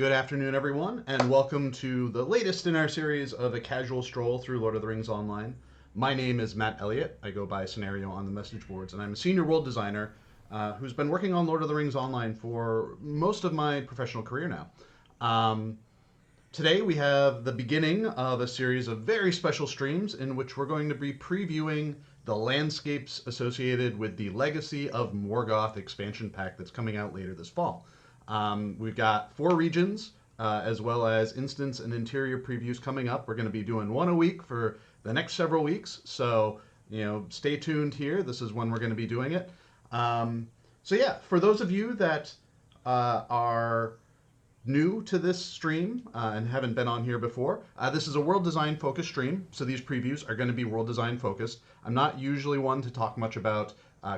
Good afternoon, everyone, and welcome to the latest in our series of A Casual Stroll Through Lord of the Rings Online. My name is Matt Elliott. I go by Scenario on the message boards, and I'm a senior world designer who's been working on Lord of the Rings Online for most of my professional career now. Today we have the beginning of a series of very special streams in which we're going to be previewing the landscapes associated with the Legacy of Morgoth expansion pack that's coming out later this fall. We've got 4 regions, as well as instance and interior previews coming up. We're going to be doing one a week for the next several weeks, so stay tuned here. This is when we're going to be doing it. So yeah, for those of you that are new to this stream and haven't been on here before, this is a world design focused stream, so these previews are going to be world design focused. I'm not usually one to talk much about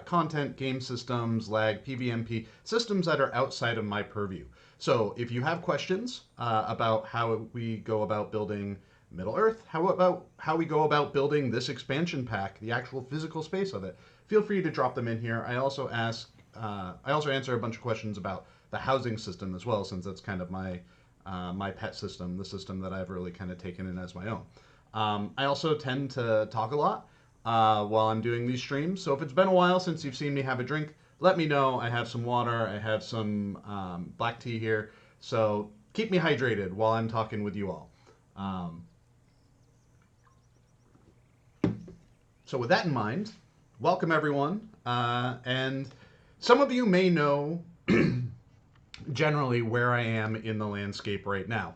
content, game systems, lag, PvMP, systems that are outside of my purview. So if you have questions about how we go about building Middle-earth, how about how we go about building this expansion pack, the actual physical space of it, feel free to drop them in here. I also answer a bunch of questions about the housing system as well, since that's kind of my my pet system, the system that I've really kind of taken in as my own. I also tend to talk a lot while I'm doing these streams, so if it's been a while since you've seen me have a drink, let me know. I have some water, I have some black tea here, so keep me hydrated while I'm talking with you all. So with that in mind, welcome everyone, and some of you may know generally where I am in the landscape right now.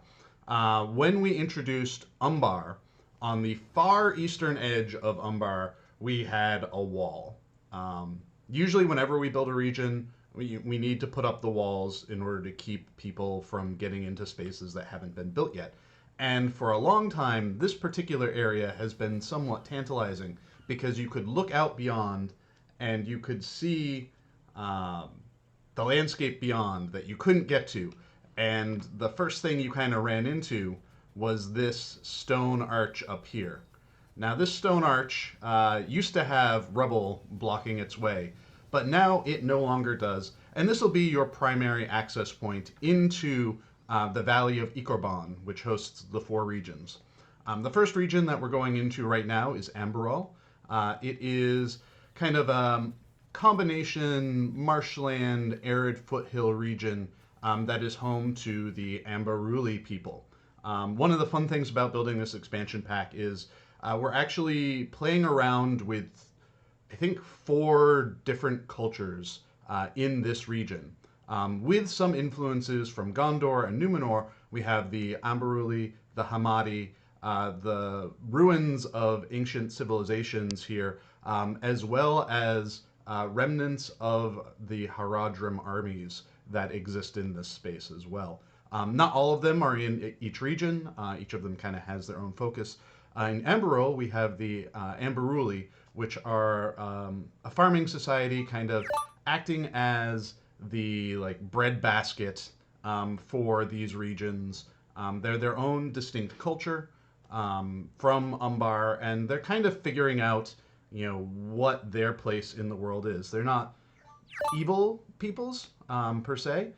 When we introduced Umbar, on the far eastern edge of Umbar, we had a wall. Usually whenever we build a region, we need to put up the walls in order to keep people from getting into spaces that haven't been built yet. And for a long time, this particular area has been somewhat tantalizing because you could look out beyond and you could see the landscape beyond that you couldn't get to. And the first thing you kind of ran into was this stone arch up here. Now this stone arch used to have rubble blocking its way, but now it no longer does. And this will be your primary access point into the Valley of Ikorban, which hosts the 4 regions. The first region that we're going into right now is Ambarûl. It is kind of a combination marshland, arid foothill region that is home to the Ambarûli people. One of the fun things about building this expansion pack is we're actually playing around with, I think, 4 different cultures in this region. With some influences from Gondor and Numenor, we have the Ambarûli, the Hamadi, the ruins of ancient civilizations here, as well as remnants of the Haradrim armies that exist in this space as well. Not all of them are in each region. Each of them kind of has their own focus. In Ambarûl, we have the Ambarûli, which are a farming society kind of acting as the breadbasket for these regions. They're their own distinct culture from Umbar, and they're kind of figuring out what their place in the world is. They're not evil peoples per se,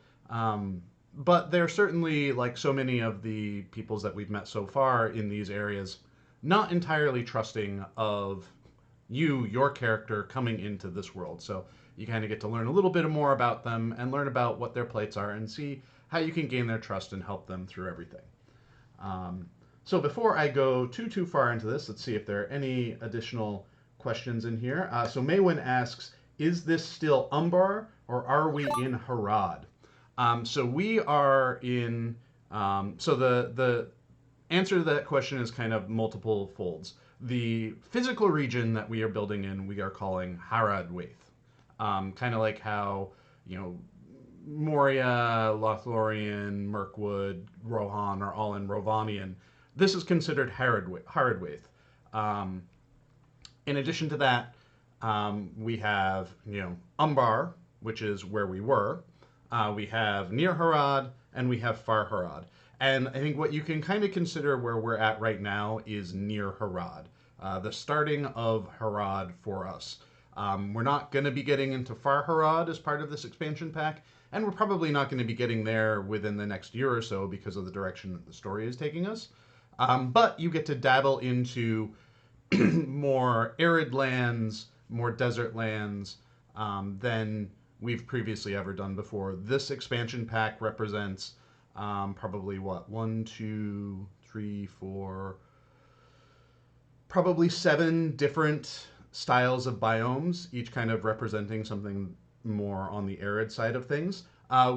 but they're certainly, like so many of the peoples that we've met so far in these areas, not entirely trusting of your character coming into this world. So you kind of get to learn a little bit more about them and learn about what their plights are and see how you can gain their trust and help them through everything. So before I go too far into this, let's see if there are any additional questions in here. So Maywin asks, is this still Umbar or are we in Harad? So we are in, so the answer to that question is kind of multiple folds. The physical region that we are building in, we are calling Haradwaith. Kind of like how, Moria, Lothlorien, Mirkwood, Rohan are all in Rovanian. This is considered Haradwaith. In addition to that, we have, Umbar, which is where we were. We have Near Harad, and we have Far Harad. And I think what you can kind of consider where we're at right now is Near Harad, the starting of Harad for us. We're not going to be getting into Farharad as part of this expansion pack, and we're probably not going to be getting there within the next year or so because of the direction that the story is taking us. But you get to dabble into more arid lands, more desert lands than we've previously ever done before. This expansion pack represents probably what, one, two, three, four, probably 7 different styles of biomes, each kind of representing something more on the arid side of things,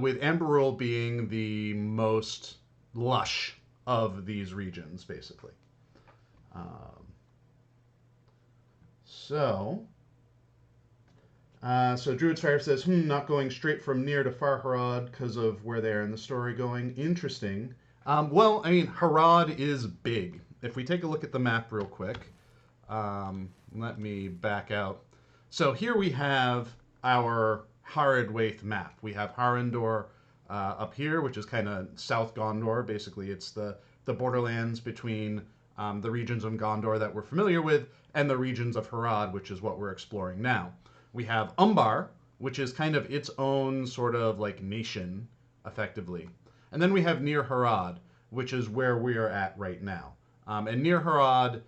with Ambarûl being the most lush of these regions, basically. Um, so, so Druid's Fire says, not going straight from near to Farharad because of where they are in the story going. Interesting. Well, I mean, Harad is big. If we take a look at the map real quick, let me back out. So here we have our Haradwaith map. We have Harandor up here, which is kind of South Gondor. Basically, it's the borderlands between the regions of Gondor that we're familiar with and the regions of Harad, which is what we're exploring now. We have Umbar, which is kind of its own sort of like nation, effectively. And then we have Near Harad, which is where we are at right now. And Near Harad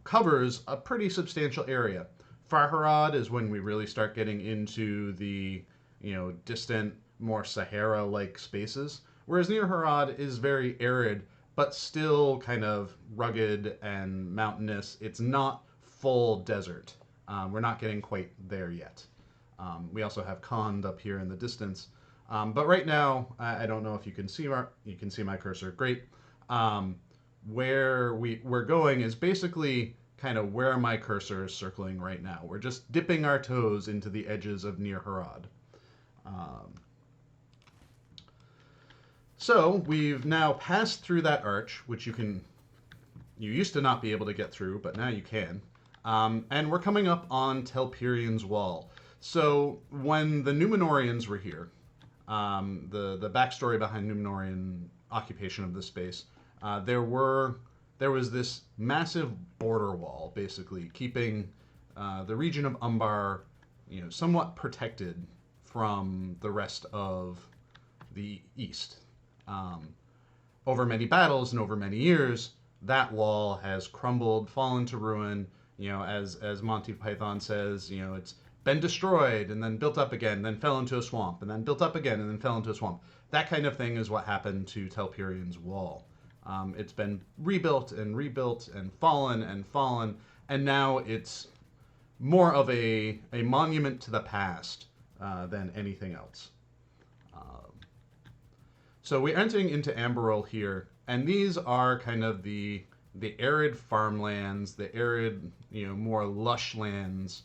covers a pretty substantial area. Farharad is when we really start getting into the, distant, more Sahara-like spaces, whereas Near Harad is very arid, but still kind of rugged and mountainous. It's not full desert. We're not getting quite there yet. We also have Khand up here in the distance. But right now, I don't know if you can see my cursor. Great. Where we're going is basically kind of where my cursor is circling right now. We're just dipping our toes into the edges of Near Harad. So we've now passed through that arch, which you used to not be able to get through, but now you can. And we're coming up on Telperian's Wall. So when the Númenóreans were here, the backstory behind Númenórean occupation of this space, there was this massive border wall, basically keeping the region of Umbar, somewhat protected from the rest of the east. Over many battles and over many years, that wall has crumbled, fallen to ruin. As Monty Python says, it's been destroyed and then built up again, then fell into a swamp, and then built up again and then fell into a swamp. That kind of thing is what happened to Telperian's Wall. It's been rebuilt and fallen, and now it's more of a monument to the past than anything else. So we're entering into Ambarûl here, and these are kind of the arid farmlands, the arid, more lush lands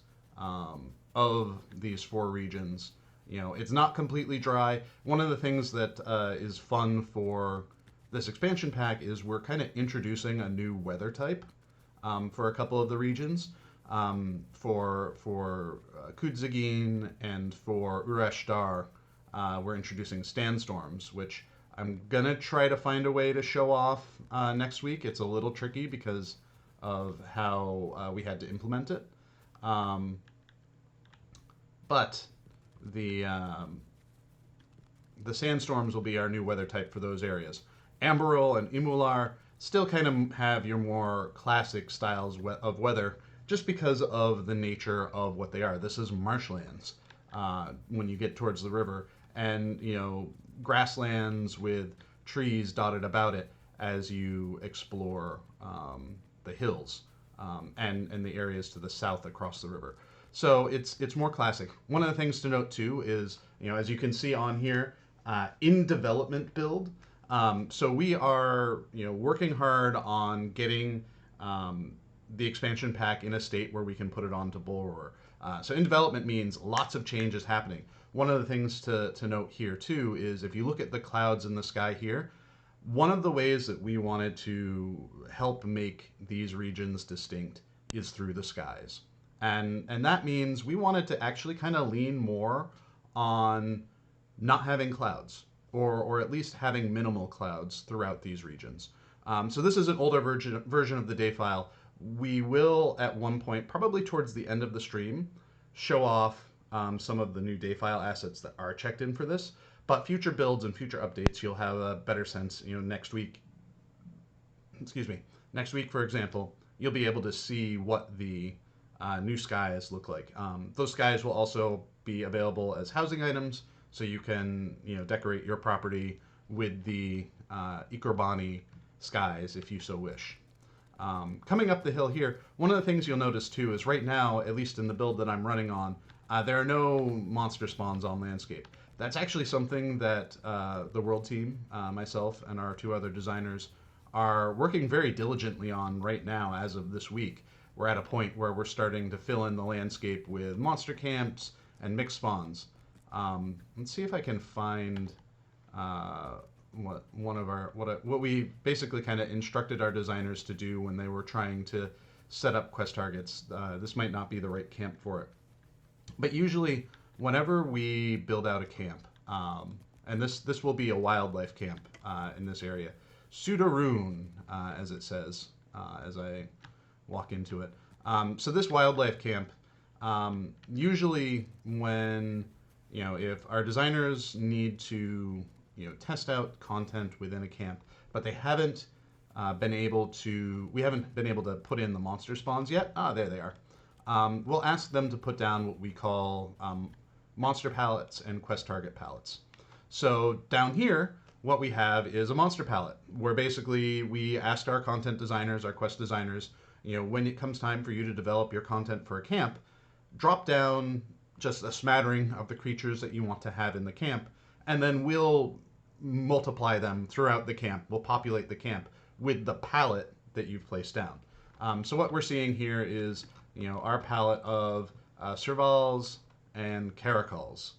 of these 4 regions. It's not completely dry. One of the things that is fun for this expansion pack is we're kind of introducing a new weather type for a couple of the regions. For Kudzagin and for Urashtar, we're introducing standstorms, which I'm going to try to find a way to show off next week. It's a little tricky because of how we had to implement it. But the sandstorms will be our new weather type for those areas. Ambarûl and Imular still kind of have your more classic styles of weather just because of the nature of what they are. This is marshlands when you get towards the river, and grasslands with trees dotted about it as you explore the hills and the areas to the south across the river. So it's more classic. One of the things to note too is, as you can see on here, in development build. So we are, working hard on getting the expansion pack in a state where we can put it onto Bullroar. So in development means lots of changes happening. One of the things to note here too is if you look at the clouds in the sky here, one of the ways that we wanted to help make these regions distinct is through the skies. And that means we wanted to actually kind of lean more on not having clouds, or at least having minimal clouds throughout these regions. So this is an older version of the day file. We will, at one point, probably towards the end of the stream, show off some of the new day file assets that are checked in for this. But future builds and future updates, you'll have a better sense. Next week, excuse me, next week, for example, you'll be able to see what the new skies look like. Those skies will also be available as housing items, so you can decorate your property with the Ikorbani skies if you so wish. Coming up the hill here, one of the things you'll notice too is right now, at least in the build that I'm running on, there are no monster spawns on landscape. That's actually something that the World team, myself, and our two other designers are working very diligently on right now as of this week. We're at a point where we're starting to fill in the landscape with monster camps and mixed spawns. Let's see if I can find what we basically kind of instructed our designers to do when they were trying to set up quest targets. This might not be the right camp for it, but usually whenever we build out a camp, and this will be a wildlife camp in this area, Sudaroon, as it says as I walk into it. So this wildlife camp, usually when if our designers need to test out content within a camp, but they haven't we haven't been able to put in the monster spawns yet. There they are. We'll ask them to put down what we call monster palettes and quest target palettes. So down here, what we have is a monster palette, where basically we asked our content designers, our quest designers, when it comes time for you to develop your content for a camp, drop down just a smattering of the creatures that you want to have in the camp, and then we'll multiply them throughout the camp. We'll populate the camp with the palette that you've placed down. So what we're seeing here is, our palette of servals and caracals.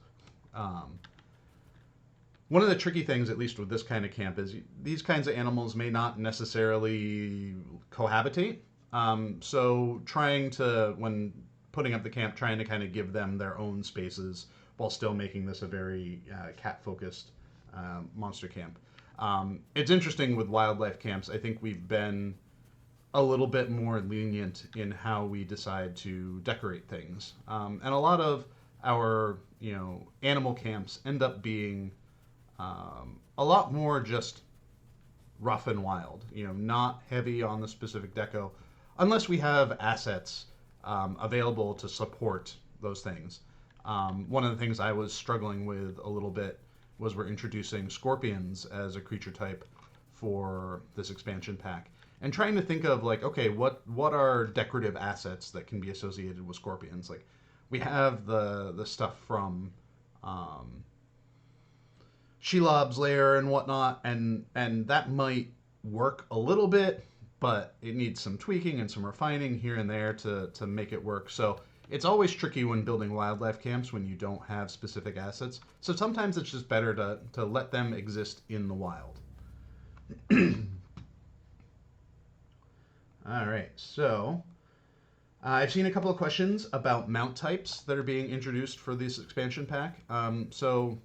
One of the tricky things, at least with this kind of camp, is these kinds of animals may not necessarily cohabitate. So trying to, when putting up the camp, trying to kind of give them their own spaces while still making this a very cat-focused monster camp. It's interesting with wildlife camps. I think we've been a little bit more lenient in how we decide to decorate things. And a lot of our, animal camps end up being a lot more just rough and wild, not heavy on the specific deco, unless we have assets available to support those things. One of the things I was struggling with a little bit was we're introducing scorpions as a creature type for this expansion pack, and trying to think of okay, what are decorative assets that can be associated with scorpions? Like, we have the stuff from Shelob's lair and whatnot, and that might work a little bit, but it needs some tweaking and some refining here and there to make it work. So it's always tricky when building wildlife camps when you don't have specific assets. So sometimes it's just better to let them exist in the wild. All right, so I've seen a couple of questions about mount types that are being introduced for this expansion pack. So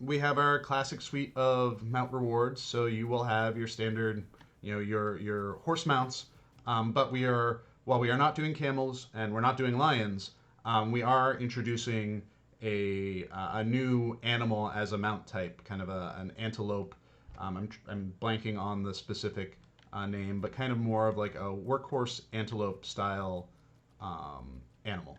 we have our classic suite of mount rewards. So you will have your standard, your horse mounts. But while we are not doing camels and we're not doing lions, we are introducing a new animal as a mount type, kind of an antelope. I'm blanking on the specific name, but kind of more of like a workhorse antelope style animal.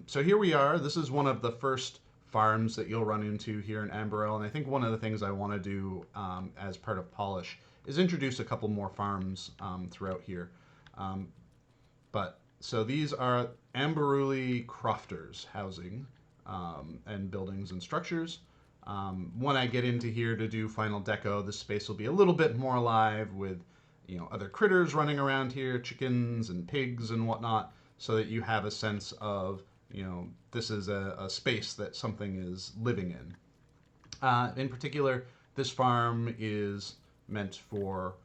So here we are. This is one of the first farms that you'll run into here in Ambarûl, and I think one of the things I want to do as part of Polish is introduce a couple more farms throughout here. But so these are Ambarûli crofters housing and buildings and structures. When I get into here to do final deco, this space will be a little bit more alive with other critters running around here, chickens and pigs and whatnot, so that you have a sense of this is a space that something is living in. In particular, this farm is meant for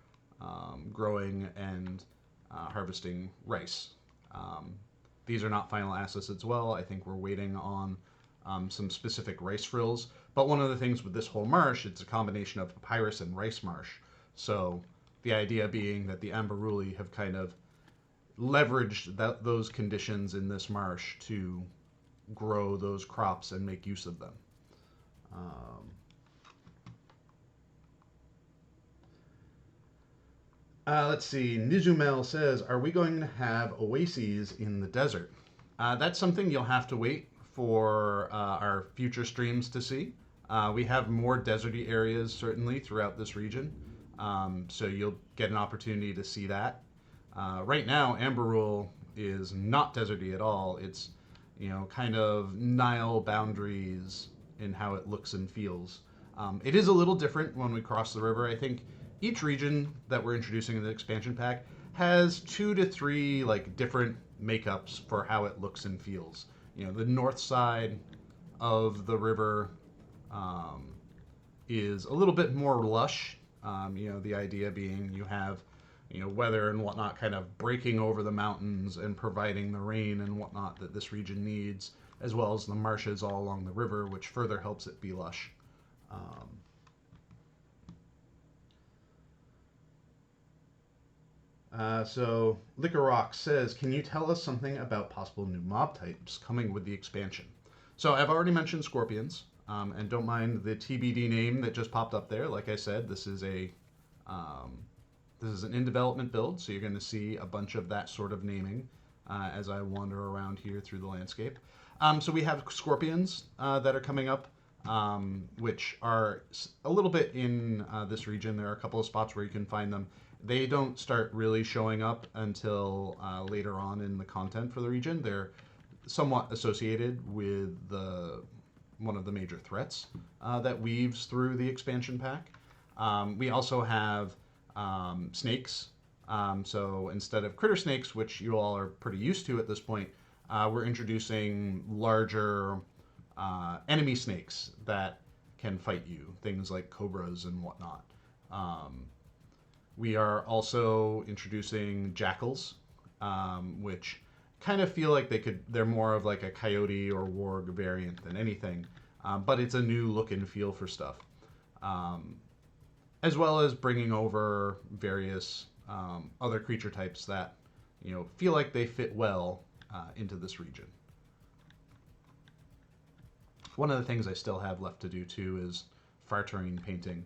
growing and harvesting rice. These are not final assets as well. I think we're waiting on some specific rice frills. But one of the things with this whole marsh, it's a combination of papyrus and rice marsh. So the idea being that the Ambarûli have kind of leveraged those conditions in this marsh to grow those crops and make use of them. Um, let's see. Nizumel says, "Are we going to have oases in the desert?" That's something you'll have to wait for our future streams to see. We have more deserty areas certainly throughout this region, so you'll get an opportunity to see that. Right now, Ambarûl is not deserty at all. It's kind of Nile boundaries in how it looks and feels. It is a little different when we cross the river. I think each region that we're introducing in the expansion pack has 2 to 3 different makeups for how it looks and feels. The north side of the river um, is a little bit more lush. The idea being you have weather and whatnot kind of breaking over the mountains and providing the rain and whatnot that this region needs, as well as the marshes all along the river, which further helps it be lush. Um, so Liquor Rock says, "Can you tell us something about possible new mob types coming with the expansion?" So I've already mentioned scorpions, and don't mind the TBD name that just popped up there. Like I said, um, this is an in development build, so you're going to see a bunch of that sort of naming as I wander around here through the landscape. So we have scorpions that are coming up, which are a little bit in this region. There are a couple of spots where you can find them. They don't start really showing up until later on in the content for the region. They're somewhat associated with one of the major threats that weaves through the expansion pack. We also have snakes. So instead of critter snakes, which you all are pretty used to at this point, we're introducing larger enemy snakes that can fight you, things like cobras and whatnot. We are also introducing jackals, which kind of feel like they're more of like a coyote or warg variant than anything, but it's a new look and feel for stuff. As well as bringing over various other creature types that feel like they fit well into this region. One of the things I still have left to do too is far terrain painting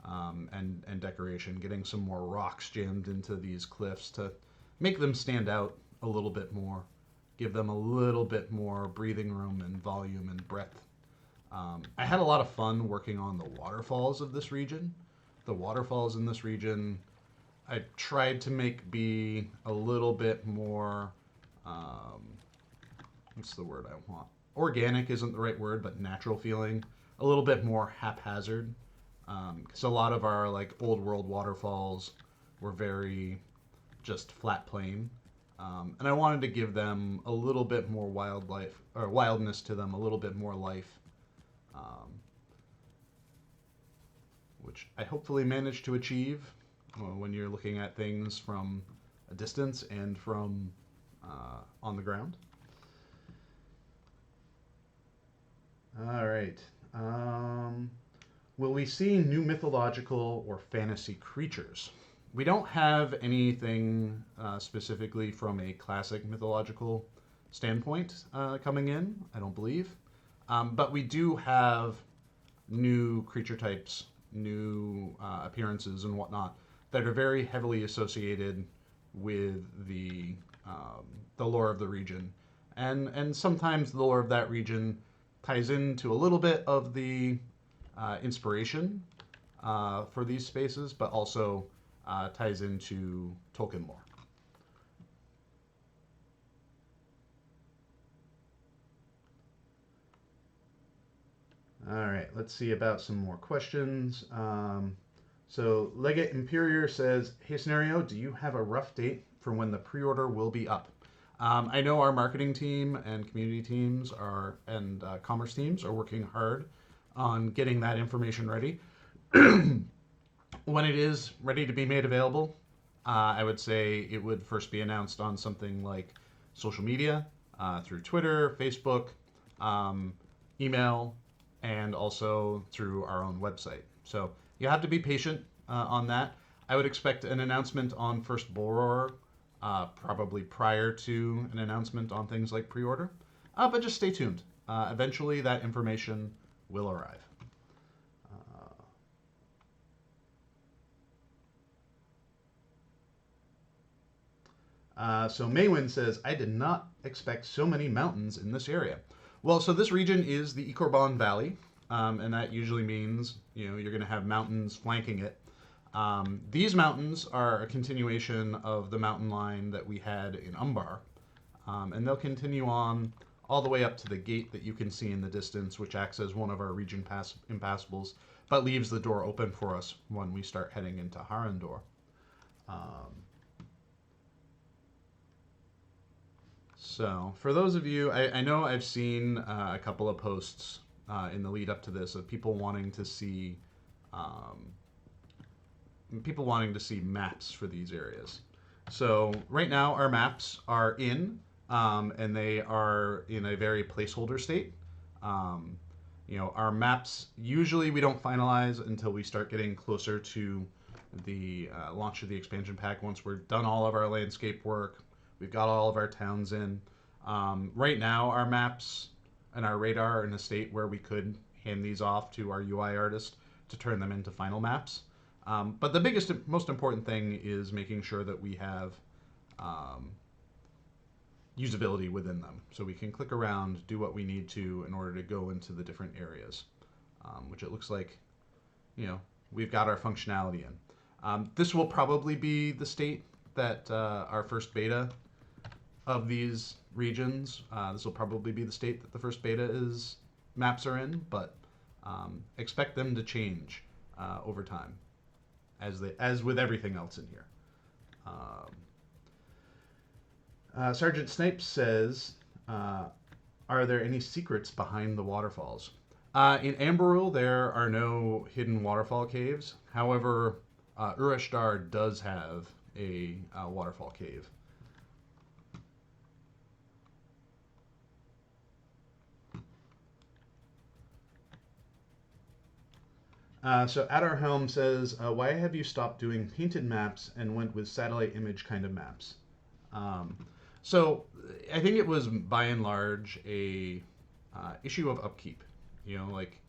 and decoration, getting some more rocks jammed into these cliffs to make them stand out a little bit more, give them a little bit more breathing room and volume and breadth. I had a lot of fun working on the waterfalls of this region. The waterfalls in this region, I tried to make be a little bit more, what's the word I want? Organic isn't the right word, but natural feeling. A little bit more haphazard. Because a lot of our old world waterfalls were very just flat plain. And I wanted to give them a little bit more wildlife, or wildness to them, a little bit more life. Which I hopefully managed to achieve when you're looking at things from a distance and from on the ground. All right. Will we see new mythological or fantasy creatures? We don't have anything specifically from a classic mythological standpoint coming in, I don't believe. But we do have new creature types, new appearances and whatnot that are very heavily associated with the lore of the region, and sometimes the lore of that region ties into a little bit of the inspiration for these spaces, but also ties into Tolkien lore. All right, let's see about some more questions. So Legate Imperior says, "Hey Scenario, do you have a rough date for when the pre-order will be up?" I know our marketing team and community teams and commerce teams are working hard on getting that information ready. When it is ready to be made available, I would say it would first be announced on something like social media, through Twitter, Facebook, email, and also through our own website. So you have to be patient on that. I would expect an announcement on First Boror probably prior to an announcement on things like pre-order. but just stay tuned. Eventually, that information will arrive. So Maywin says, I did not expect so many mountains in this area. Well, so this region is the Ikorban Valley, and that usually means you're going to have mountains flanking it. These mountains are a continuation of the mountain line that we had in Umbar, and they'll continue on all the way up to the gate that you can see in the distance, which acts as one of our region impassables, but leaves the door open for us when we start heading into Harandor. So, for those of you, I know I've seen a couple of posts in the lead up to this of people wanting to see maps for these areas. So right now our maps are in, and they are in a very placeholder state. Our maps usually we don't finalize until we start getting closer to the launch of the expansion pack. Once we're done all of our landscape work, we've got all of our towns in. Right now, our maps and our radar are in a state where we could hand these off to our UI artist to turn them into final maps. But the biggest, most important thing is making sure that we have usability within them. So we can click around, do what we need to in order to go into the different areas, which it looks like, we've got our functionality in. This will probably be the state that our first beta of these regions, this will probably be the state that the first beta maps are in, but expect them to change over time, as with everything else in here. Sergeant Snipes says, are there any secrets behind the waterfalls? In Ambarûl, there are no hidden waterfall caves. However, Urashtar does have a waterfall cave. So Adarhelm says, why have you stopped doing painted maps and went with satellite image kind of maps? So I think it was by and large a issue of upkeep. Like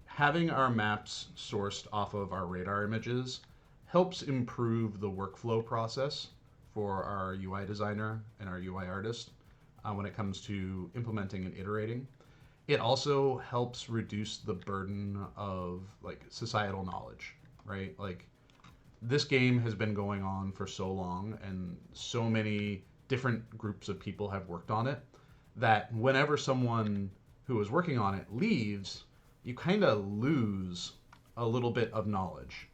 having our maps sourced off of our radar images helps improve the workflow process for our UI designer and our UI artist when it comes to implementing and iterating. It also helps reduce the burden of societal knowledge, right? Like this game has been going on for so long and so many different groups of people have worked on it that whenever someone who was working on it leaves, you kind of lose a little bit of knowledge.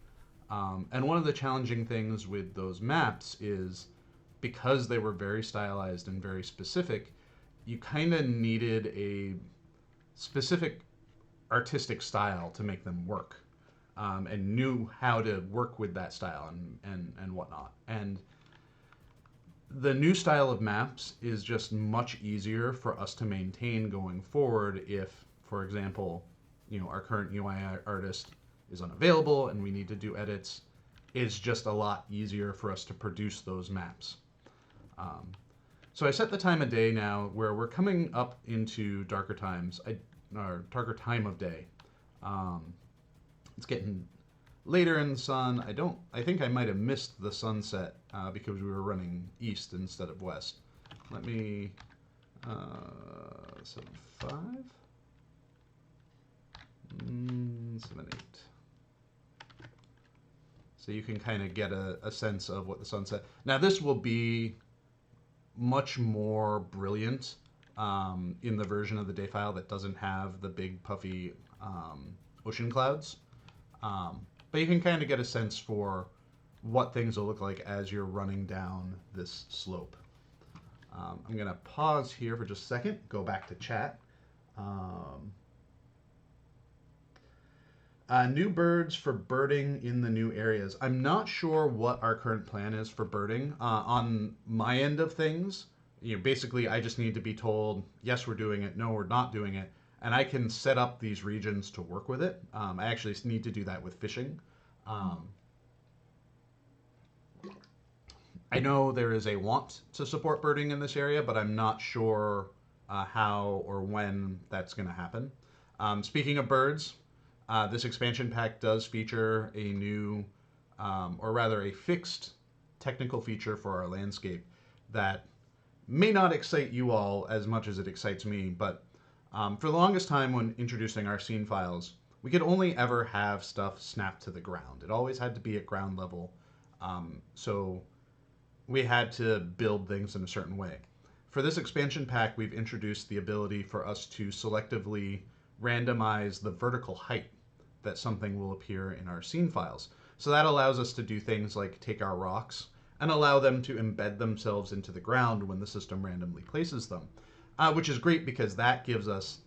And one of the challenging things with those maps is because they were very stylized and very specific, you kind of needed a specific artistic style to make them work, and knew how to work with that style and whatnot. And the new style of maps is just much easier for us to maintain going forward if, for example, our current UI artist is unavailable and we need to do edits. It's just a lot easier for us to produce those maps. So I set the time of day now where we're coming up into darker times, or darker time of day. It's getting later in the sun. I think I might have missed the sunset because we were running east instead of west. Let me, 7.5? 7.8. So you can kind of get a sense of what the sunset. Now this will be much more brilliant in the version of the day file that doesn't have the big puffy ocean clouds. But you can kind of get a sense for what things will look like as you're running down this slope. I'm going to pause here for just a second, go back to chat. New birds for birding in the new areas. I'm not sure what our current plan is for birding. On my end of things, basically I just need to be told, yes, we're doing it, no, we're not doing it, and I can set up these regions to work with it. I actually need to do that with fishing. I know there is a want to support birding in this area, but I'm not sure how or when that's going to happen. Speaking of birds, this expansion pack does feature a new, or rather a fixed technical feature for our landscape that may not excite you all as much as it excites me, but for the longest time when introducing our scene files, we could only ever have stuff snapped to the ground. It always had to be at ground level, so we had to build things in a certain way. For this expansion pack, we've introduced the ability for us to selectively randomize the vertical height that something will appear in our scene files. So that allows us to do things like take our rocks and allow them to embed themselves into the ground when the system randomly places them, which is great because that gives us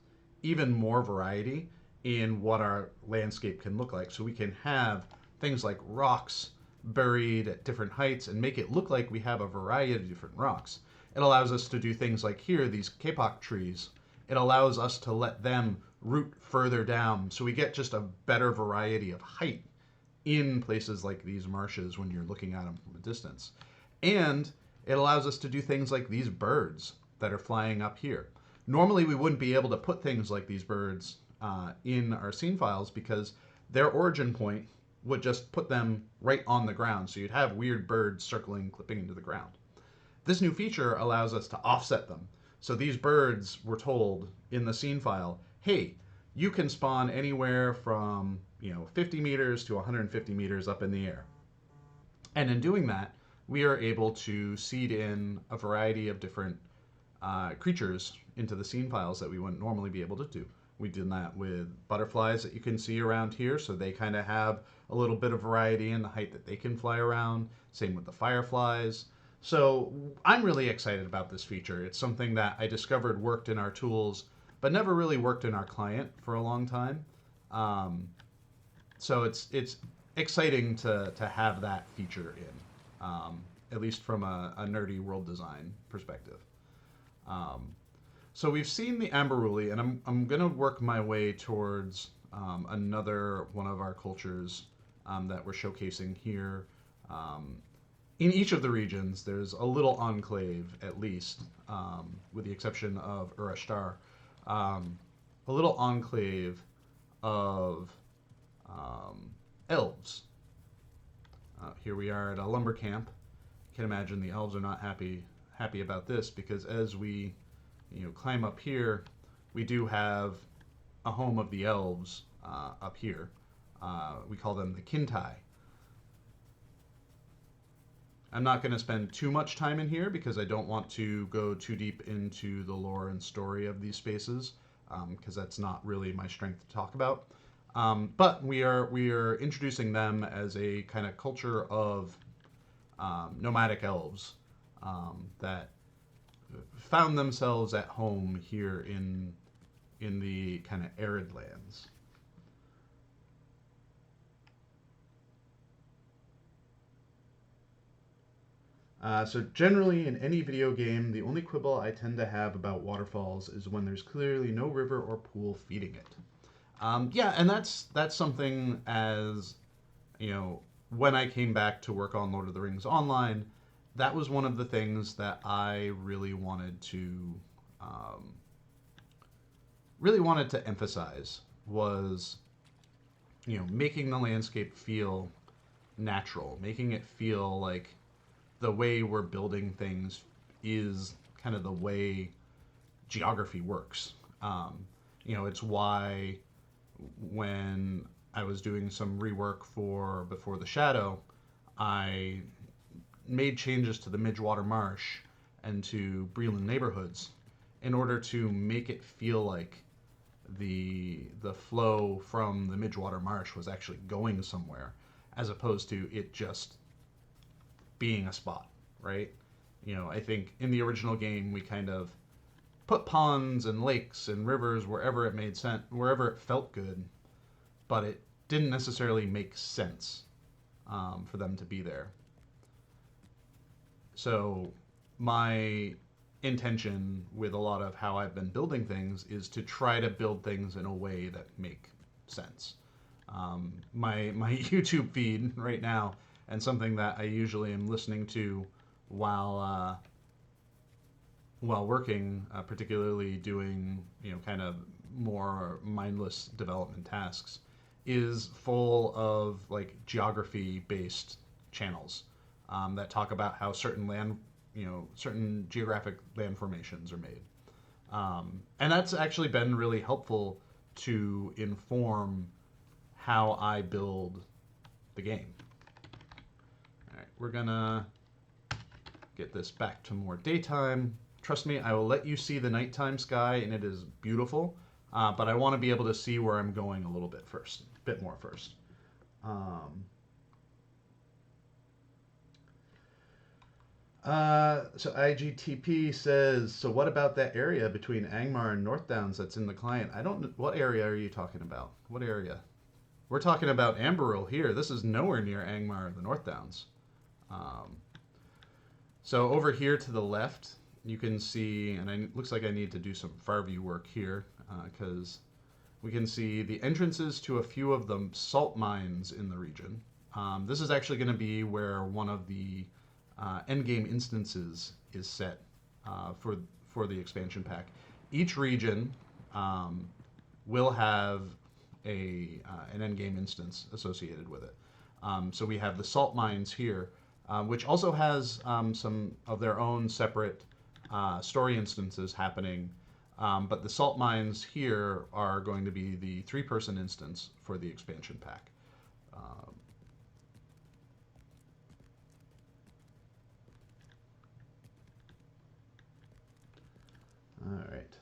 even more variety in what our landscape can look like. So we can have things like rocks buried at different heights and make it look like we have a variety of different rocks. It allows us to do things like here, these kapok trees. It allows us to let them root further down, so we get just a better variety of height in places like these marshes when you're looking at them from a distance. And it allows us to do things like these birds that are flying up here. Normally we wouldn't be able to put things like these birds in our scene files because their origin point would just put them right on the ground. So you'd have weird birds circling, clipping into the ground. This new feature allows us to offset them. So these birds were told in the scene file, hey, you can spawn anywhere from 50 meters to 150 meters up in the air. And in doing that, we are able to seed in a variety of different creatures into the scene files that we wouldn't normally be able to do. We did that with butterflies that you can see around here, so they kind of have a little bit of variety in the height that they can fly around. Same with the fireflies. So I'm really excited about this feature. It's something that I discovered worked in our tools, but never really worked in our client for a long time. So it's exciting to have that feature in, at least from a nerdy world design perspective. So we've seen the Ambarûl, and I'm going to work my way towards another one of our cultures that we're showcasing here. In each of the regions, there's a little enclave, at least, with the exception of Urashtar, a little enclave of elves. Here we are at a lumber camp. You can imagine the elves are not happy about this because as we climb up here, we do have a home of the elves up here. We call them the Kintai. I'm not going to spend too much time in here because I don't want to go too deep into the lore and story of these spaces because that's not really my strength to talk about. But we are introducing them as a kind of culture of nomadic elves that found themselves at home here in the kind of arid lands. So generally in any video game, the only quibble I tend to have about waterfalls is when there's clearly no river or pool feeding it. Yeah, and that's something as, when I came back to work on Lord of the Rings Online, that was one of the things that I really wanted to emphasize was, making the landscape feel natural, making it feel like the way we're building things is kind of the way geography works. It's why when I was doing some rework for Before the Shadow, I made changes to the Midgewater Marsh and to Breland neighborhoods in order to make it feel like the flow from the Midgewater Marsh was actually going somewhere, as opposed to it just being a spot, right? I think in the original game we kind of put ponds and lakes and rivers wherever it made sense, wherever it felt good, but it didn't necessarily make sense for them to be there. So my intention with a lot of how I've been building things is to try to build things in a way that make sense. My YouTube feed right now, and something that I usually am listening to while while working, particularly doing kind of more mindless development tasks, is full of like geography based channels that talk about how certain land, certain geographic land formations are made. And that's actually been really helpful to inform how I build the game. All right, we're gonna get this back to more daytime. Trust me, I will let you see the nighttime sky, and it is beautiful. But I want to be able to see where I'm going a little bit first, a bit more first. So IGTP says, so what about that area between Angmar and North Downs that's in the client? I don't know. What area are you talking about? What area? We're talking about Ambarûl here. This is nowhere near Angmar or the North Downs. So over here to the left, you can see, and it looks like I need to do some far view work here because we can see the entrances to a few of the salt mines in the region. This is actually going to be where one of the endgame instances is set for the expansion pack. Each region will have an endgame instance associated with it. So we have the salt mines here, which also has some of their own separate story instances happening. But the salt mines here are going to be the 3-person instance for the expansion pack. All right.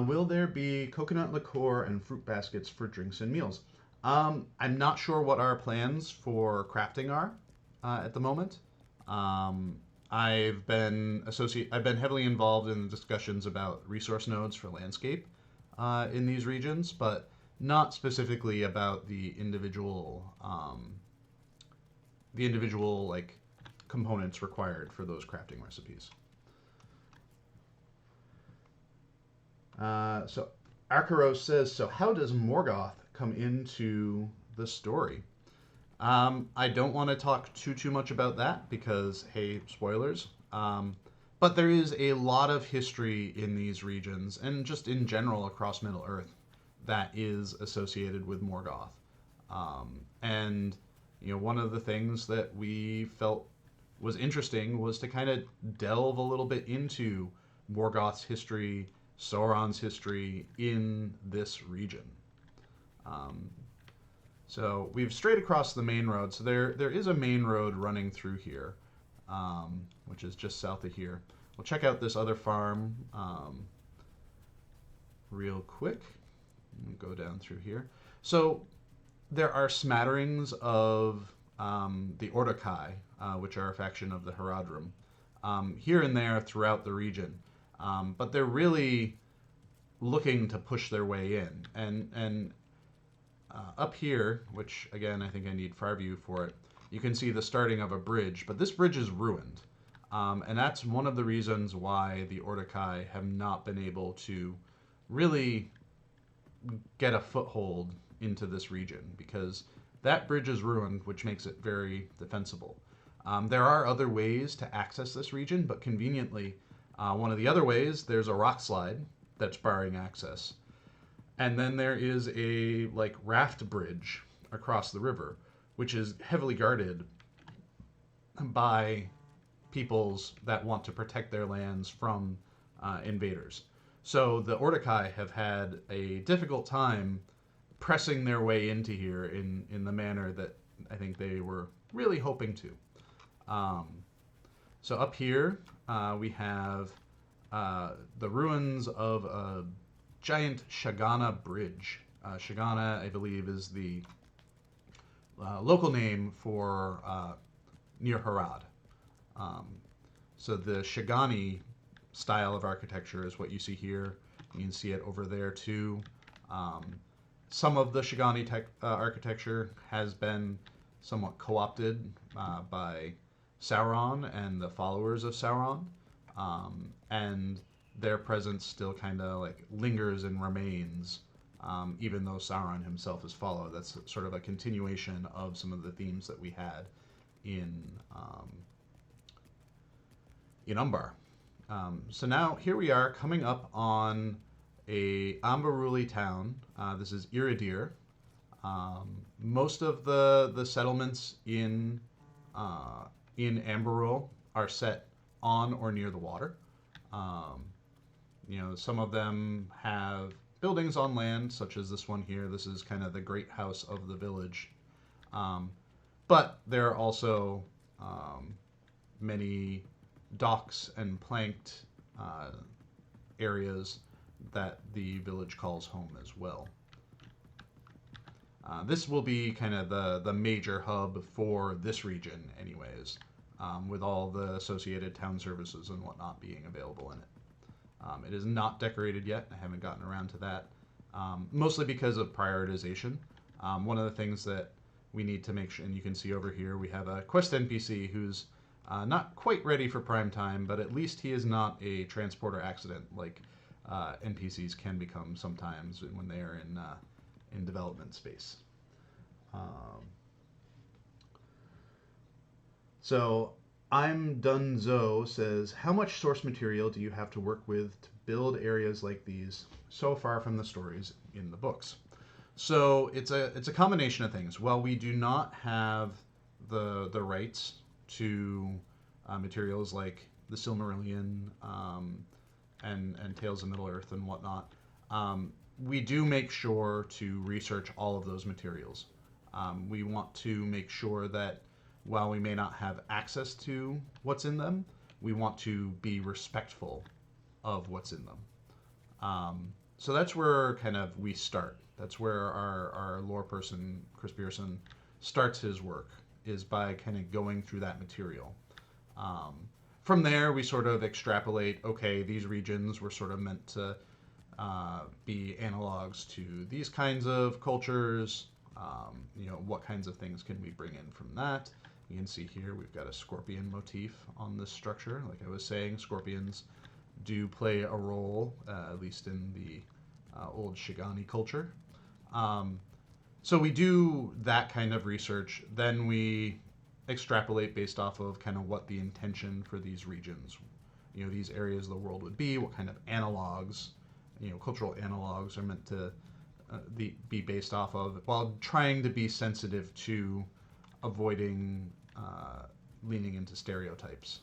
Will there be coconut liqueur and fruit baskets for drinks and meals? I'm not sure what our plans for crafting are at the moment. I've been heavily involved in discussions about resource nodes for landscape in these regions, but not specifically about the individual like components required for those crafting recipes. So Arkaros says, so how does Morgoth come into the story? I don't want to talk too much about that because, hey, spoilers. But there is a lot of history in these regions and just in general across Middle Earth that is associated with Morgoth. And one of the things that we felt was interesting was to kind of delve a little bit into Morgoth's history, Sauron's history in this region. So we've strayed across the main road. So there is a main road running through here, which is just south of here. We'll check out this other farm real quick. Go down through here. So there are smatterings of the Ordokai, which are a faction of the Haradrim, here and there throughout the region. But they're really looking to push their way in. And up here, which again I think I need far view for it, you can see the starting of a bridge. But this bridge is ruined. And that's one of the reasons why the Ordokai have not been able to really get a foothold into this region, because that bridge is ruined, which makes it very defensible. There are other ways to access this region, but conveniently, one of the other ways, there's a rock slide that's barring access. And then there is a raft bridge across the river, which is heavily guarded by peoples that want to protect their lands from invaders. So the Ordokai have had a difficult time pressing their way into here in the manner that I think they were really hoping to. So up here we have the ruins of a giant Shagana bridge. Shagana, I believe, is the local name for near Harad. So the Shagani style of architecture is what you see here. You can see it over there too. Some of the Shagani architecture has been somewhat co-opted by Sauron and the followers of Sauron, and their presence still kind of lingers and remains even though Sauron himself is followed. That's sort of a continuation of some of the themes that we had in Umbar. So now here we are coming up on a Ambarûli town. This is Iridir. Most of the settlements in Ambarûl are set on or near the water. Some of them have buildings on land, such as this one here. This is kind of the great house of the village. But there are also many docks and planked areas that the village calls home as well. This will be kind of the major hub for this region anyways, with all the associated town services and whatnot being available in it. It is not decorated yet. I haven't gotten around to that, mostly because of prioritization. One of the things that we need to make sure, and you can see over here, we have a quest NPC who's not quite ready for prime time, but at least he is not a transporter accident like NPCs can become sometimes when they are in development space. So I'm Dunzo says, how much source material do you have to work with to build areas like these so far from the stories in the books? So it's a combination of things. While we do not have the rights to materials like the Silmarillion and Tales of Middle Earth and whatnot, we do make sure to research all of those materials. We want to make sure that while we may not have access to what's in them, we want to be respectful of what's in them. So that's where kind of we start. That's where our lore person, Chris Pearson, starts his work, is by kind of going through that material. From there, we sort of extrapolate, okay, these regions were sort of meant to be analogs to these kinds of cultures. What kinds of things can we bring in from that? You can see here we've got a scorpion motif on this structure. Like I was saying, scorpions do play a role, at least in the old Shigani culture. So we do that kind of research. Then we extrapolate based off of kind of what the intention for these regions, these areas of the world would be, what kind of analogs, cultural analogs are meant to be based off of, while trying to be sensitive to avoiding leaning into stereotypes.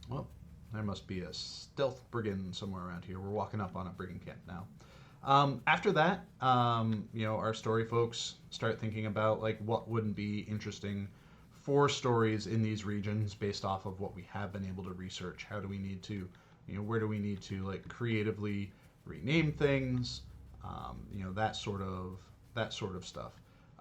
Well, there must be a stealth brigand somewhere around here. We're walking up on a brigand camp now. After that, our story folks start thinking about like what wouldn't be interesting for stories in these regions based off of what we have been able to research. How do we need to, where do we need to like creatively rename things, that sort of stuff.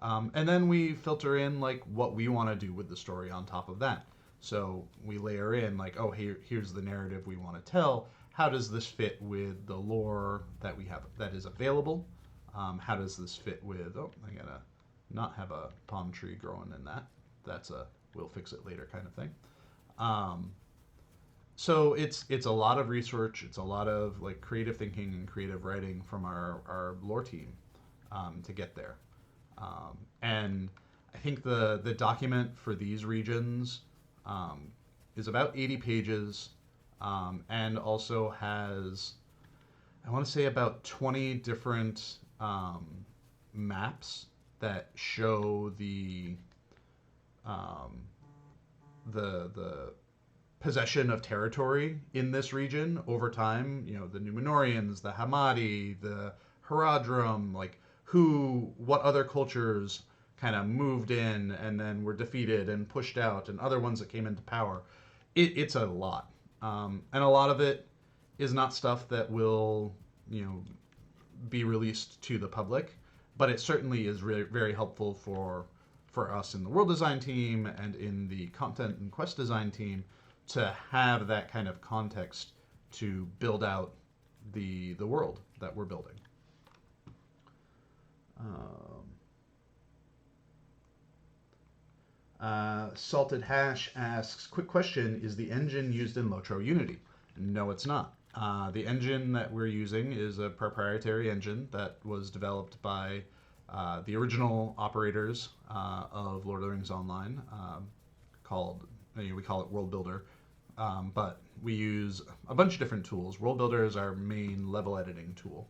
And then we filter in like what we want to do with the story on top of that. So we layer in like, oh, here's the narrative we want to tell. How does this fit with the lore that we have that is available? How does this fit with, I gotta not have a palm tree growing in that. That's a we'll fix it later kind of thing. So it's a lot of research. It's a lot of like creative thinking and creative writing from our lore team to get there. And I think the document for these regions is about 80 pages and also has, I want to say, about 20 different maps that show the possession of territory in this region over time. The Númenóreans, the Hamadi, the Haradrim, like what other cultures kind of moved in and then were defeated and pushed out, and other ones that came into power. It's a lot. And a lot of it is not stuff that will, be released to the public, but it certainly is really very helpful for us in the world design team and in the content and quest design team to have that kind of context to build out the world that we're building. Salted Hash asks, quick question, is the engine used in LOTRO Unity? No, it's not. The engine that we're using is a proprietary engine that was developed by the original operators of Lord of the Rings Online, called, we call it World Builder, but we use a bunch of different tools. World Builder is our main level editing tool.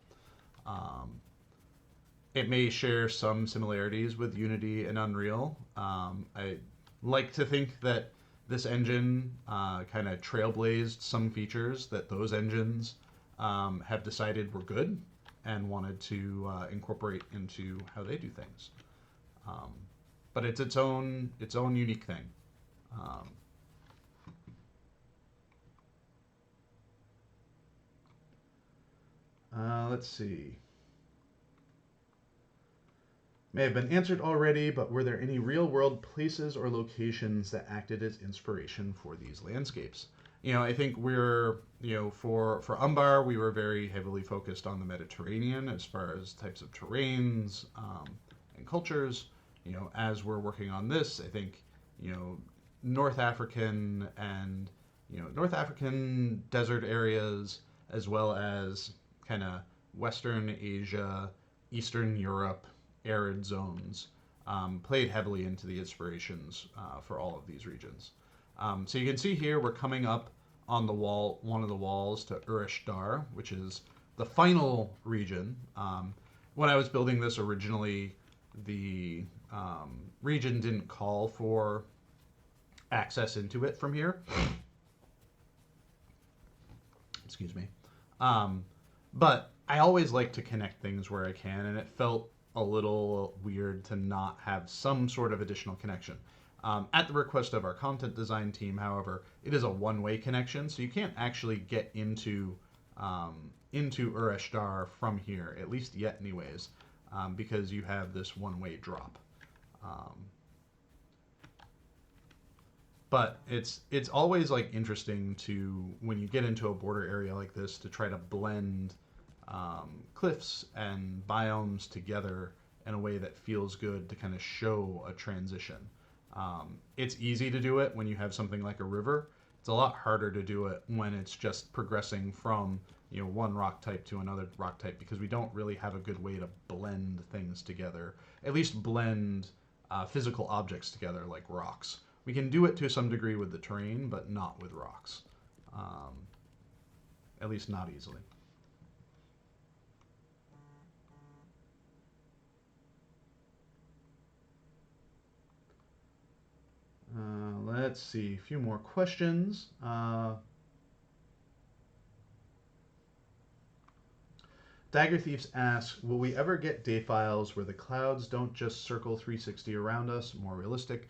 It may share some similarities with Unity and Unreal. I like to think that this engine kind of trailblazed some features that those engines have decided were good and wanted to incorporate into how they do things. But it's its own unique thing. Let's see. May have been answered already, but were there any real-world places or locations that acted as inspiration for these landscapes? I think we're, for Umbar, we were very heavily focused on the Mediterranean as far as types of terrains and cultures. As we're working on this, I think, North African and, North African desert areas, as well as kind of Western Asia, Eastern Europe, arid zones, played heavily into the inspirations for all of these regions. So you can see here we're coming up on the wall, one of the walls to Ureshtar, which is the final region. When I was building this originally, the region didn't call for access into it from here. Excuse me. But I always like to connect things where I can, and it felt a little weird to not have some sort of additional connection. At the request of our content design team, however, it is a one-way connection, so you can't actually get into Ureshtar from here, at least yet anyways, because you have this one-way drop. But it's always like interesting to, when you get into a border area like this, to try to blend cliffs and biomes together in a way that feels good to kind of show a transition. It's easy to do it when you have something like a river. It's a lot harder to do it when it's just progressing from one rock type to another rock type, because we don't really have a good way to blend things together, at least blend physical objects together like rocks. We can do it to some degree with the terrain, but not with rocks. At least not easily. Let's see, a few more questions. Dagger Thieves asks, will we ever get day files where the clouds don't just circle 360 around us, more realistic?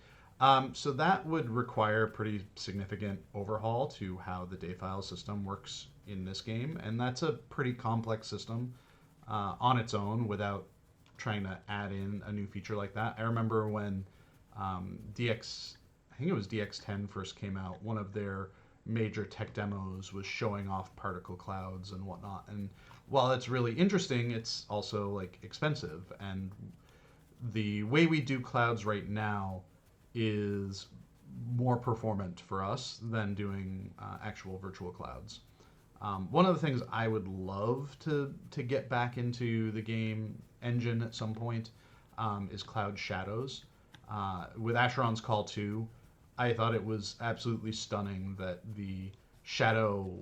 So that would require a pretty significant overhaul to how the day file system works in this game, and that's a pretty complex system on its own without trying to add in a new feature like that. I remember when I think it was DX10 first came out, one of their major tech demos was showing off particle clouds and whatnot. And while it's really interesting, it's also like expensive. And the way we do clouds right now is more performant for us than doing actual virtual clouds. One of the things I would love to get back into the game engine at some point is cloud shadows. With Asheron's Call 2, I thought it was absolutely stunning that the shadow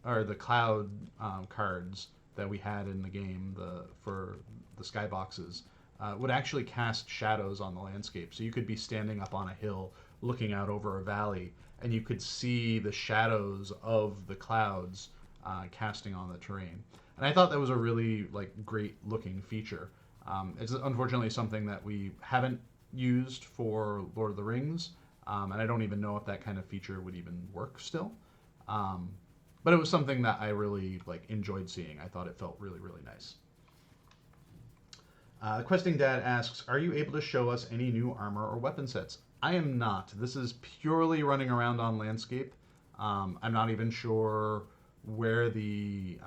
or the cloud cards that we had in the game, for the skyboxes, would actually cast shadows on the landscape. So you could be standing up on a hill looking out over a valley, and you could see the shadows of the clouds casting on the terrain. And I thought that was a really great looking feature. It's unfortunately something that we haven't used for Lord of the Rings, and I don't even know if that kind of feature would even work still. But it was something that I really enjoyed seeing. I thought it felt really, really nice. Questing Dad asks, are you able to show us any new armor or weapon sets? I am not. This is purely running around on landscape. I'm not even sure where the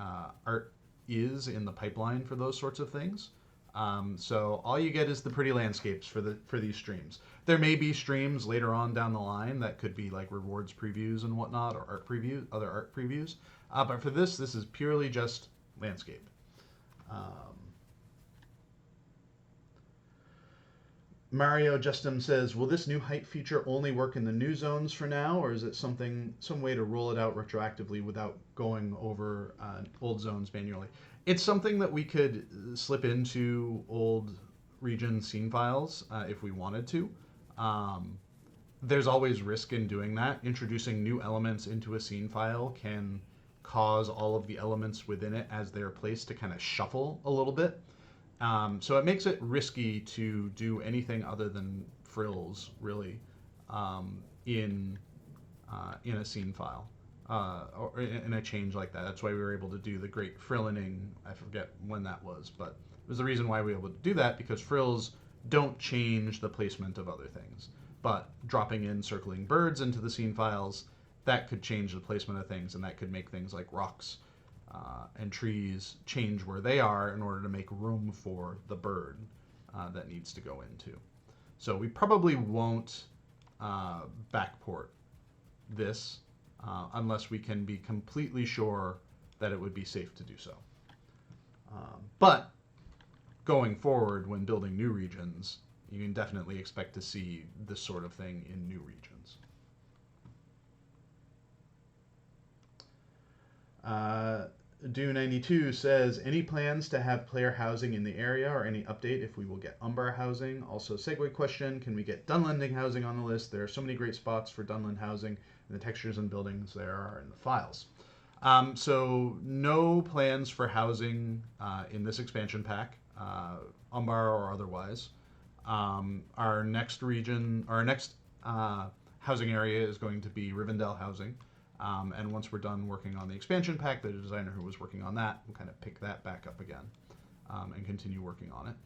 art is in the pipeline for those sorts of things. So all you get is the pretty landscapes for these streams. There may be streams later on down the line that could be rewards previews and whatnot, or other art previews. But for this is purely just landscape. Um, Mario Justum says, will this new height feature only work in the new zones for now, or is it some way to roll it out retroactively without going over old zones manually? It's something that we could slip into old region scene files if we wanted to. There's always risk in doing that. Introducing new elements into a scene file can cause all of the elements within it as they're placed to kind of shuffle a little bit. So it makes it risky to do anything other than frills, really, in a scene file or in a change like that. That's why we were able to do the great frillening. I forget when that was, but it was the reason why we were able to do that, because frills don't change the placement of other things. But dropping in circling birds into the scene files, that could change the placement of things, and that could make things like rocks and trees change where they are in order to make room for the bird that needs to go into. So we probably won't backport this unless we can be completely sure that it would be safe to do so. But going forward, when building new regions, you can definitely expect to see this sort of thing in new regions. Do92 says, any plans to have player housing in the area, or any update if we will get Umbar housing? Also, segue question, can we get Dunlanding housing on the list? There are so many great spots for Dunland housing, and the textures and buildings there are in the files. So no plans for housing in this expansion pack, Umbar or otherwise. Our next housing area is going to be Rivendell housing. And once we're done working on the expansion pack, the designer who was working on that will kind of pick that back up again and continue working on it.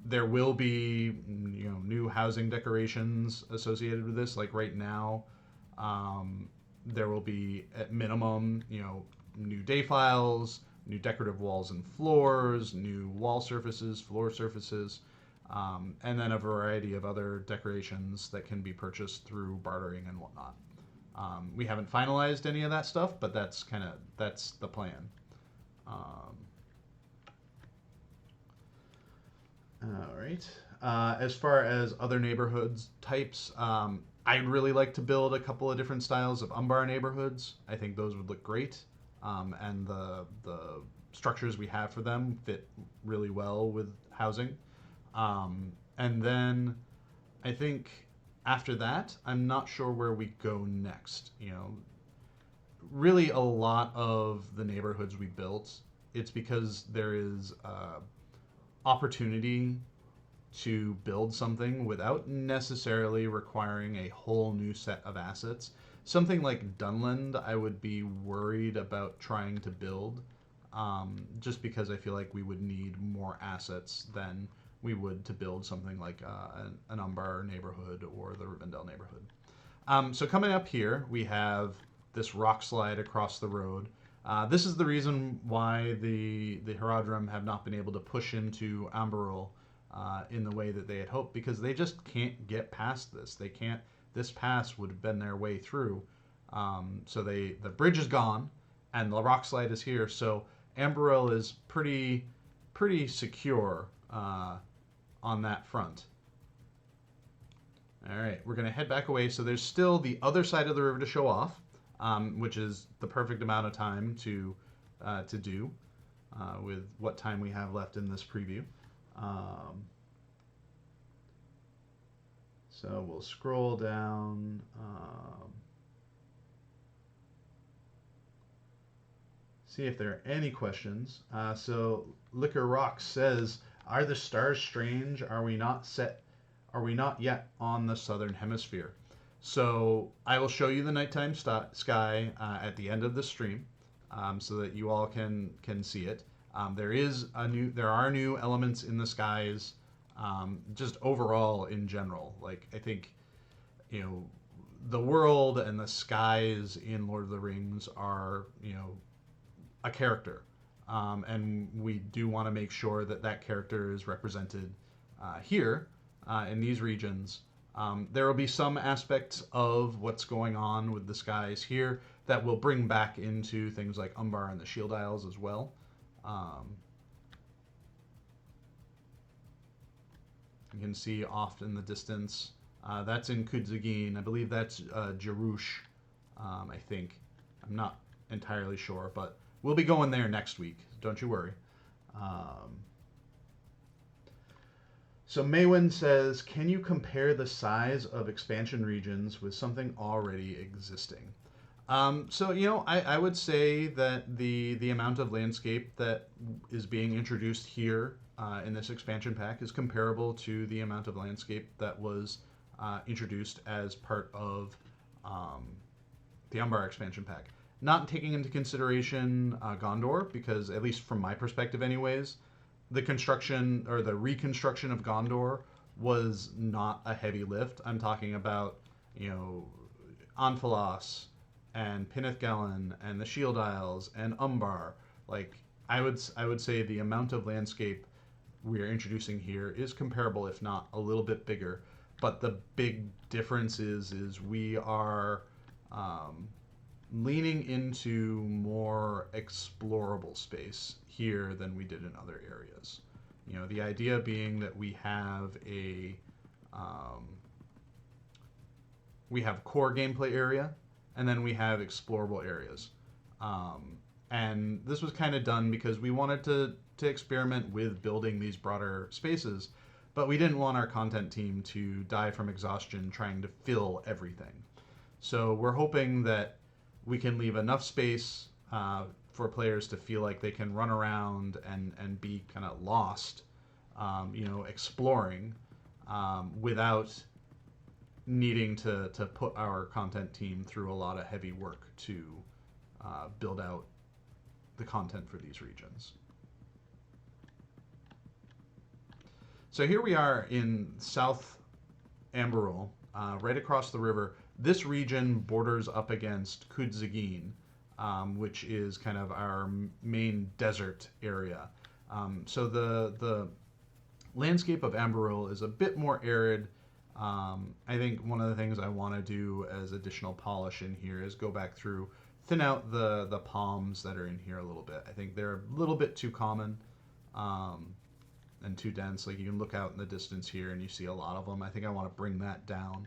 There will be new housing decorations associated with this. Like right now, there will be at minimum new day files, new decorative walls and floors, new wall surfaces, floor surfaces, and then a variety of other decorations that can be purchased through bartering and whatnot. We haven't finalized any of that stuff, but that's the plan. All right. As far as other neighborhoods types, I'd really like to build a couple of different styles of Umbar neighborhoods. I think those would look great, and the structures we have for them fit really well with housing. And then I think after that, I'm not sure where we go next. Really a lot of the neighborhoods we built, it's because there is opportunity to build something without necessarily requiring a whole new set of assets. Something like Dunland, I would be worried about trying to build, just because I feel like we would need more assets than we would to build something like an Umbar neighborhood or the Rivendell neighborhood. So coming up here, we have this rock slide across the road. This is the reason why the Haradrim have not been able to push into Ambarûl in the way that they had hoped, because they just can't get past this. They can't. This pass would have been their way through. So the bridge is gone, and the rock slide is here. So Ambarûl is pretty secure on that front. All right, we're going to head back away. So there's still the other side of the river to show off, which is the perfect amount of time to do with what time we have left in this preview. So we'll scroll down. See if there are any questions. So Liquor Rock says, are the stars strange? Are we not yet on the southern hemisphere? So I will show you the nighttime sky at the end of the stream, so that you all can see it. There are new elements in the skies, just overall in general. Like, I think, the world and the skies in Lord of the Rings are, a character. And we do want to make sure that character is represented here in these regions, There will be some aspects of what's going on with the skies here that will bring back into things like Umbar and the Shield Isles as well. You can see off in the distance. That's in Kudzagin. I believe that's Jarush, I think. I'm not entirely sure, but we'll be going there next week. Don't you worry. So Maywin says, can you compare the size of expansion regions with something already existing? So, you know, I would say that the amount of landscape that is being introduced here in this expansion pack is comparable to the amount of landscape that was introduced as part of the Umbar expansion pack. Not taking into consideration Gondor, because at least from my perspective anyways, the construction or the reconstruction of Gondor was not a heavy lift. I'm talking about, you know, Anfalas and Pinithgalen and the Shield Isles and Umbar. Like, I would say the amount of landscape we are introducing here is comparable, if not a little bit bigger. But the big difference is we are leaning into more explorable space here than we did in other areas. You know, the idea being that we have core gameplay area, and then we have explorable areas. And this was kind of done because we wanted to experiment with building these broader spaces, but we didn't want our content team to die from exhaustion trying to fill everything. So we're hoping that we can leave enough space for players to feel like they can run around and be kind of lost, you know, exploring without needing to put our content team through a lot of heavy work to build out the content for these regions. So here we are in South Ambarûl, right across the river. This region borders up against Kudzagin, which is kind of our main desert area. So the landscape of Ambarûl is a bit more arid. I think one of the things I want to do as additional polish in here is go back through, thin out the palms that are in here a little bit. I think they're a little bit too common and too dense. Like, you can look out in the distance here and you see a lot of them. I think I want to bring that down.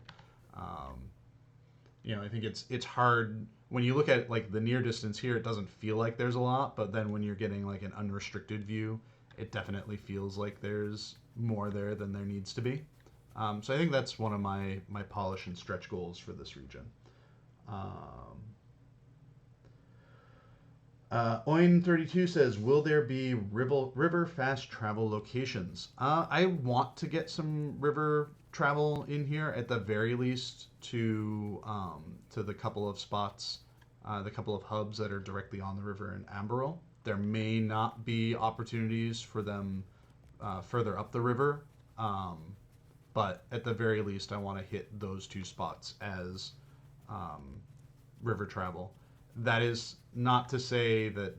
You know, I think it's hard when you look at like the near distance here. It doesn't feel like there's a lot, but then when you're getting like an unrestricted view, it definitely feels like there's more there than there needs to be. So I think that's one of my polish and stretch goals for this region. Oin32 says, will there be river fast travel locations? I want to get some river travel in here at the very least to the couple of spots, the couple of hubs that are directly on the river in Ambarûl. There may not be opportunities for them further up the river, but at the very least I want to hit those two spots as river travel. That is not to say that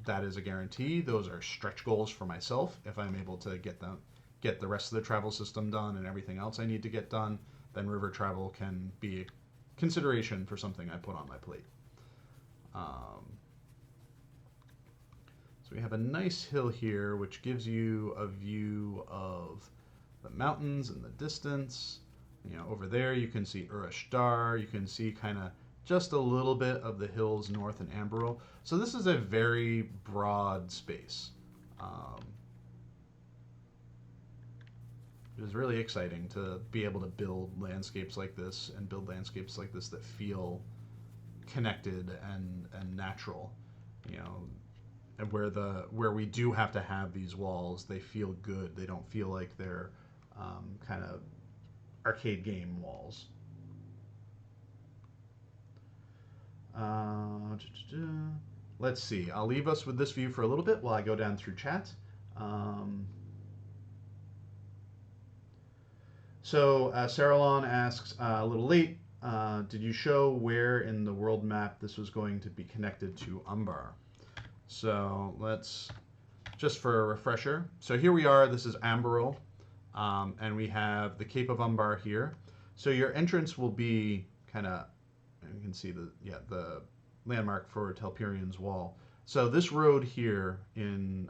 that is a guarantee. Those are stretch goals for myself. If I'm able to get the rest of the travel system done and everything else I need to get done, then river travel can be a consideration for something I put on my plate. So we have a nice hill here which gives you a view of the mountains in the distance. You know, over there you can see Urashtar. You can see kind of just a little bit of the hills north in Ambarûl. So this is a very broad space. It is really exciting to be able to build landscapes like this and build landscapes like this that feel connected and natural. You know, and where we do have to have these walls, they feel good. They don't feel like they're kind of arcade game walls. Let's see. I'll leave us with this view for a little bit while I go down through chat. So Saralon asks, a little late, did you show where in the world map this was going to be connected to Umbar? So let's, just for a refresher. So here we are, this is Ambarûl, and we have the Cape of Umbar here. So your entrance will be kind of, you can see the landmark for Telperian's Wall. So this road here in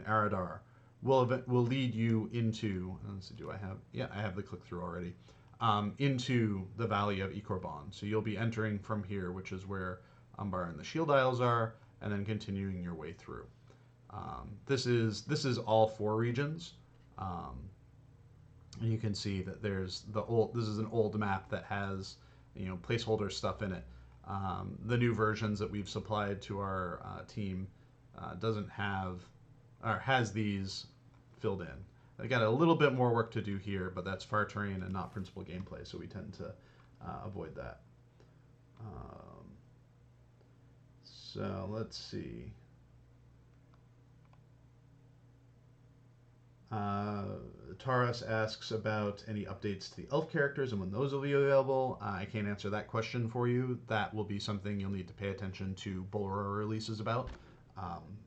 Aradar will lead you into. Let's see, do I have? Yeah, I have the click through already. Into the Valley of Ikorban. So you'll be entering from here, which is where Umbar and the Shield Isles are, and then continuing your way through. This is all four regions. And you can see that there's this is an old map that has, placeholder stuff in it. The new versions that we've supplied to our team doesn't have, or has these filled in. I got a little bit more work to do here, but that's far terrain and not principal gameplay, so we tend to avoid that. So let's see. Taras asks about any updates to the elf characters and when those will be available. I can't answer that question for you. That will be something you'll need to pay attention to Bolora releases about.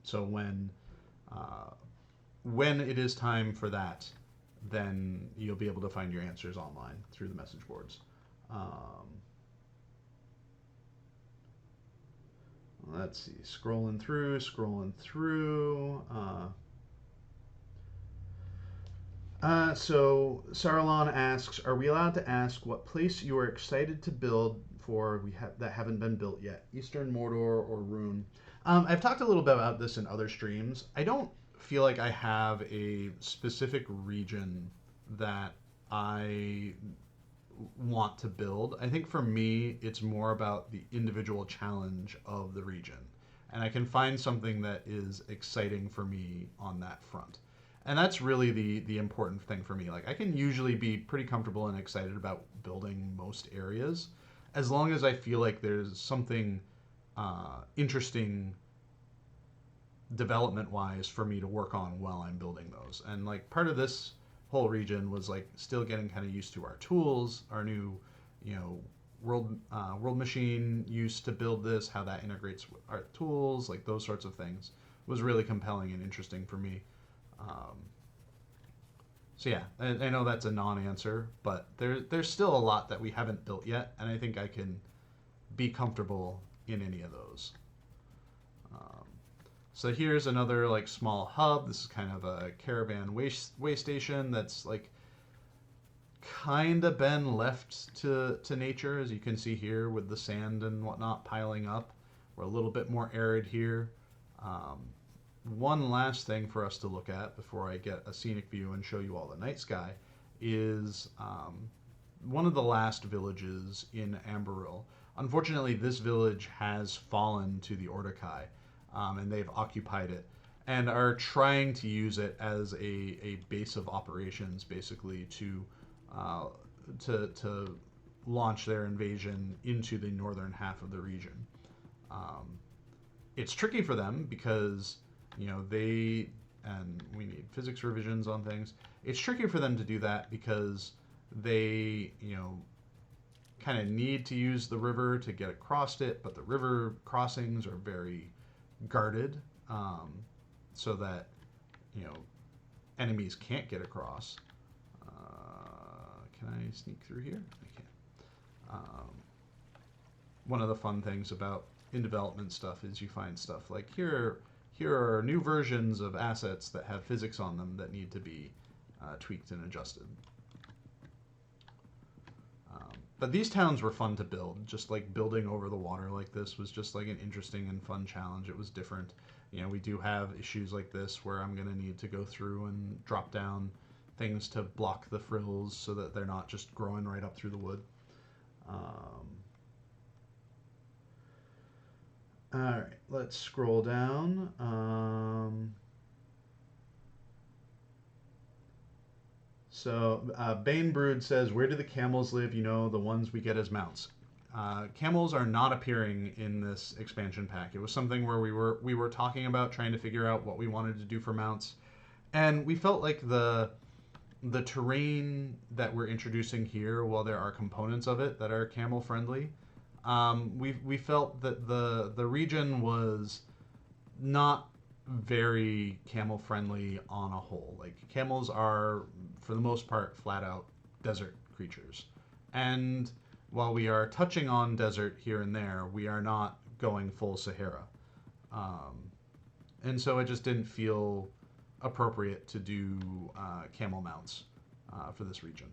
So when it is time for that, then you'll be able to find your answers online through the message boards. Let's see, scrolling through. So Saralon asks, are we allowed to ask what place you are excited to build for that haven't been built yet? Eastern Mordor or Rune? I've talked a little bit about this in other streams. I don't feel like I have a specific region that I want to build. I think for me, it's more about the individual challenge of the region. And I can find something that is exciting for me on that front. And that's really the important thing for me. Like, I can usually be pretty comfortable and excited about building most areas as long as I feel like there's something interesting development-wise for me to work on while I'm building those. And like part of this whole region was like still getting kind of used to our tools, our new, world machine used to build this, how that integrates with our tools, like those sorts of things was really compelling and interesting for me. So yeah, I know that's a non-answer, but there's still a lot that we haven't built yet, and I think I can be comfortable in any of those. So here's another like small hub. This is kind of a caravan way station that's like kind of been left to nature, as you can see here with the sand and whatnot piling up. We're a little bit more arid here. One last thing for us to look at before I get a scenic view and show you all the night sky is one of the last villages in Ambarûl. Unfortunately, this village has fallen to the Ordokai, and they've occupied it and are trying to use it as a base of operations, basically to launch their invasion into the northern half of the region. It's tricky for them because we need physics revisions on things. It's tricky for them to do that because they, kind of need to use the river to get across it, but the river crossings are very guarded, so that, enemies can't get across. Can I sneak through here? I can. One of the fun things about in development stuff is you find stuff like here are new versions of assets that have physics on them that need to be tweaked and adjusted. But these towns were fun to build. Just like building over the water like this was just like an interesting and fun challenge. It was different. We do have issues like this where I'm going to need to go through and drop down things to block the frills so that they're not just growing right up through the wood. All right, let's scroll down. So Banebrood says, where do the camels live? The ones we get as mounts. Camels are not appearing in this expansion pack. It was something where we were talking about trying to figure out what we wanted to do for mounts, and we felt like the terrain that we're introducing here, while there are components of it that are camel friendly, we felt that the region was not very camel friendly on a whole. Like camels are, for the most part, flat out desert creatures. And while we are touching on desert here and there, we are not going full Sahara. Um, and so it just didn't feel appropriate to do camel mounts for this region.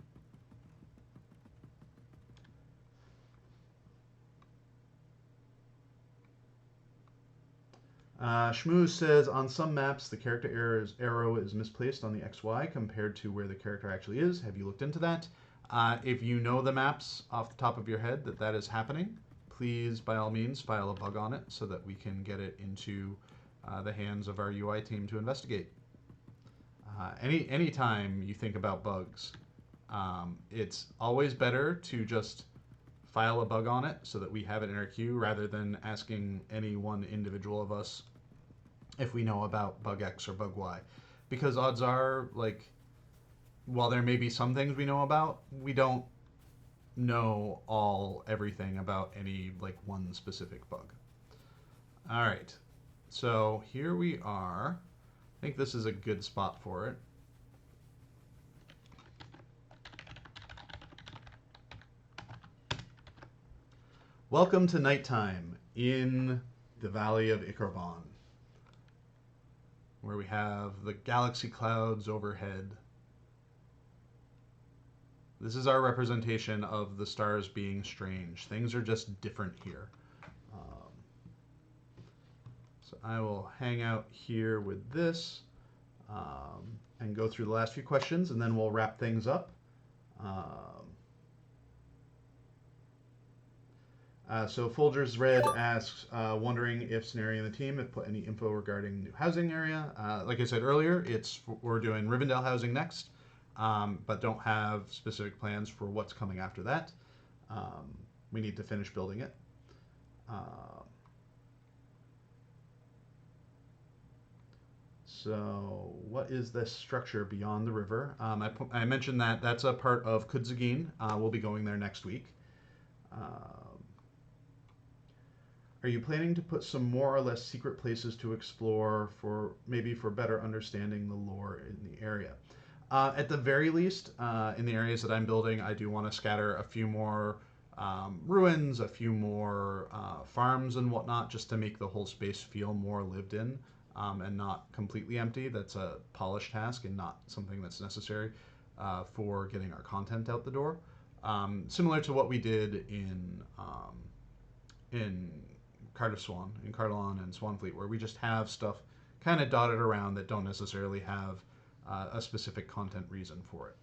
Shmoo says on some maps the character arrow is misplaced on the XY compared to where the character actually is. Have you looked into that? If you know the maps off the top of your head that is happening, please by all means file a bug on it so that we can get it into the hands of our UI team to investigate. Anytime you think about bugs, it's always better to just file a bug on it so that we have it in our queue rather than asking any one individual of us if we know about bug X or bug Y. Because odds are, like, while there may be some things we know about, we don't know everything about any, like, one specific bug. All right. So here we are. I think this is a good spot for it. Welcome to nighttime in the Valley of Ikarban, where we have the galaxy clouds overhead. This is our representation of the stars being strange. Things are just different here. So I will hang out here with this and go through the last few questions, and then we'll wrap things up. So Folgers Red asks, wondering if Scenario and the team have put any info regarding new housing area. Like I said earlier, we're doing Rivendell housing next, but don't have specific plans for what's coming after that. We need to finish building it. So what is this structure beyond the river? I mentioned that's a part of Kudzagin. We'll be going there next week. Are you planning to put some more or less secret places to explore for better understanding the lore in the area? At the very least, in the areas that I'm building, I do want to scatter a few more ruins, a few more farms and whatnot, just to make the whole space feel more lived in and not completely empty. That's a polished task and not something that's necessary for getting our content out the door. Similar to what we did in Cardiff Swan, in Cardalon and Swanfleet, where we just have stuff kind of dotted around that don't necessarily have a specific content reason for it.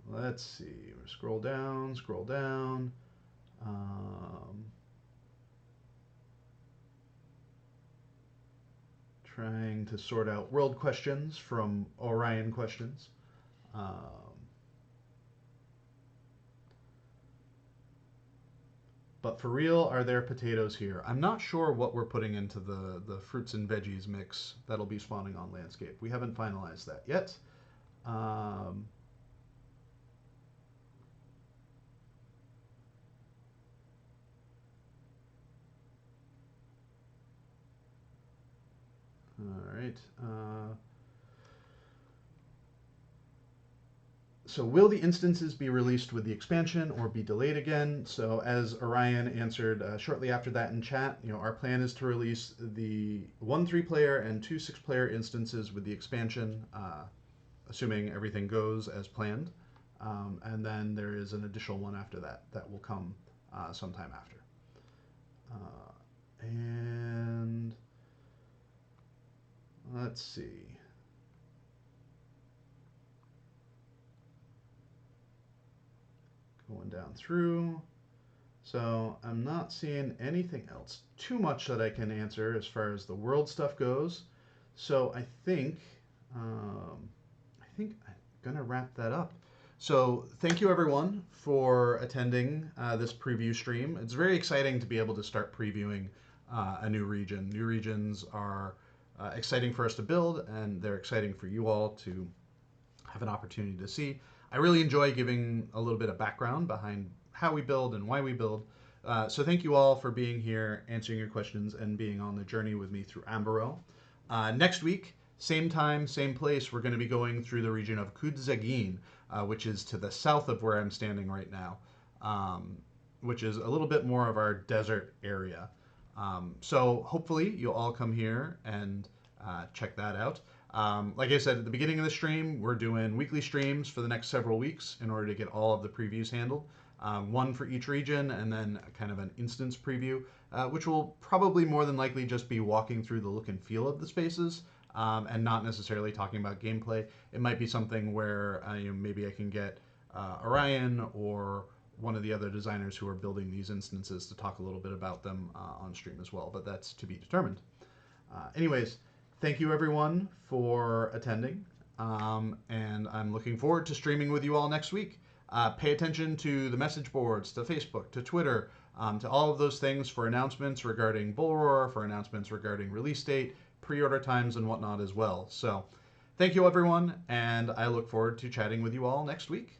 Let's see. Scroll down. Trying to sort out world questions from Orion questions. But for real, are there potatoes here? I'm not sure what we're putting into the fruits and veggies mix that'll be spawning on landscape. We haven't finalized that yet. All right. So will the instances be released with the expansion or be delayed again? So as Orion answered shortly after that in chat, our plan is to release the 1 3-player and 2 6-player instances with the expansion, assuming everything goes as planned. And then there is an additional one after that will come sometime after. And let's see. Going down through. So I'm not seeing anything else too much that I can answer as far as the world stuff goes. So I think I'm gonna wrap that up. So thank you everyone for attending this preview stream. It's very exciting to be able to start previewing a new region. New regions are exciting for us to build, and they're exciting for you all to have an opportunity to see. I really enjoy giving a little bit of background behind how we build and why we build, So thank you all for being here, answering your questions, and being on the journey with me through Ambarûl. Next week, same time, same place, we're going to be going through the region of Kudzagin, which is to the south of where I'm standing right now, which is a little bit more of our desert area. So hopefully you'll all come here and check that out. Like I said at the beginning of the stream, we're doing weekly streams for the next several weeks in order to get all of the previews handled. One for each region, and then kind of an instance preview, which will probably more than likely just be walking through the look and feel of the spaces, and not necessarily talking about gameplay. It might be something where maybe I can get Orion or one of the other designers who are building these instances to talk a little bit about them on stream as well, but that's to be determined. Anyways, thank you everyone for attending, and I'm looking forward to streaming with you all next week. Pay attention to the message boards, to Facebook, to Twitter, to all of those things for announcements regarding Bull Roar, for announcements regarding release date, pre-order times, and whatnot as well. So thank you everyone, and I look forward to chatting with you all next week.